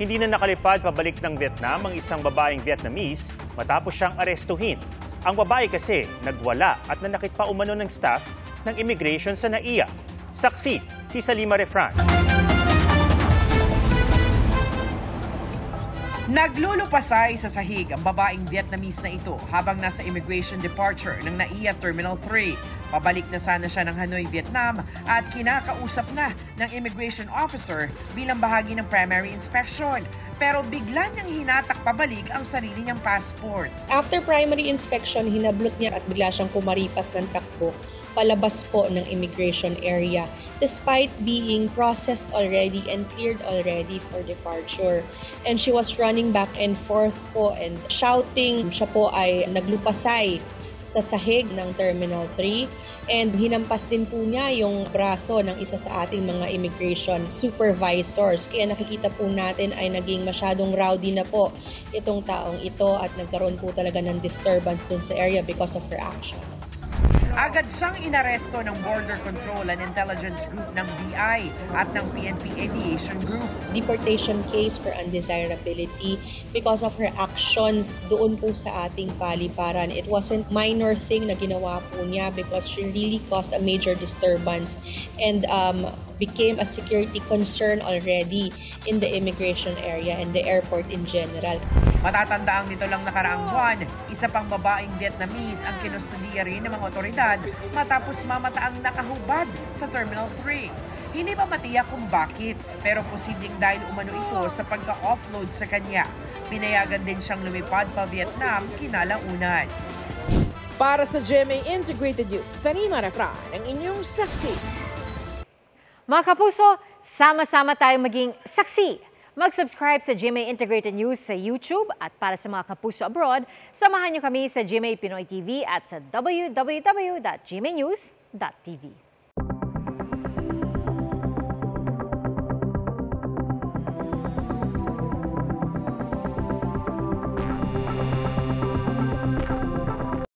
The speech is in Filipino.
Hindi na nakalipad pabalik ng Vietnam ang isang babaeng Vietnamese matapos siyang arestuhin. Ang babae kasi nagwala at nanakit pa umano ng staff ng immigration sa NAIA. Saksi si Salima Refran. Naglulupasay sa sahig ang babaeng Vietnamese na ito habang nasa immigration departure ng NAIA Terminal 3. Pabalik na sana siya ng Hanoi, Vietnam at kinakausap na ng immigration officer bilang bahagi ng primary inspection. Pero bigla niyang hinatak pabalik ang sarili niyang passport. After primary inspection, hinablot niya at bigla siyang kumaripas ng takbo palabas po ng immigration area despite being processed already and cleared already for departure. And she was running back and forth po and shouting. Siya po ay naglupasay sa sahig ng Terminal 3 and hinampas din po niya yung braso ng isa sa ating mga immigration supervisors. Kaya nakikita po natin ay naging masyadong rowdy na po itong taong ito at nagkaroon po talaga ng disturbance dun sa area because of her actions. Agad siyang inaresto ng Border Control and Intelligence Group ng BI at ng PNP Aviation Group. Deportation case for undesirability because of her actions doon po sa ating paliparan. It wasn't minor thing na ginawa po niya because she really caused a major disturbance and became a security concern already in the immigration area and the airport in general. Matatandaang nito lang nakaraang buwan, isa pang babaeng Vietnamese ang kinustudiya rin ng mga otoridad matapos mamataang nakahubad sa Terminal 3. Hindi pa matiyak kung bakit, pero posibleng dahil umano ito sa pagka-offload sa kanya. Pinayagan din siyang lumipad pa Vietnam kinalaunan. Para sa GMA Integrated News, Salima Refran, ang inyong saksi. Mga kapuso, sama-sama tayong maging saksi. Mag-subscribe sa GMA Integrated News sa YouTube at para sa mga kapuso abroad, samahan niyo kami sa GMA Pinoy TV at sa www.gmanews.tv.